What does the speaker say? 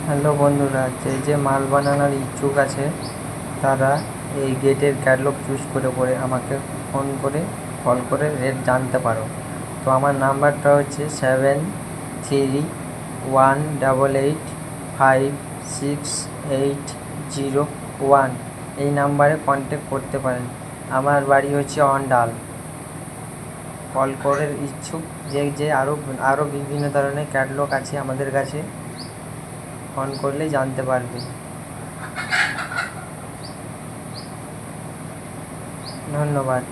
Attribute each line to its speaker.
Speaker 1: Hello বন্ধুরা, যে মাল বানানোর ইচ্ছুক আছে তারা এই গেটের ক্যাটালগ চুজ করে আমাকে ফোন করে কল করে রেট জানতে পারো। তো আমার নাম্বারটা হচ্ছে 7318856801। এই নাম্বারে কন্ট্যাক্ট করতে পারেন। আমার বাড়ি হচ্ছে অন্ডাল। কল করে ইচ্ছুক যে আরও বিভিন্ন ধরনের ক্যাটালগ আছে আমাদের কাছে, ফোন করলে জানতে পারবে। ধন্যবাদ।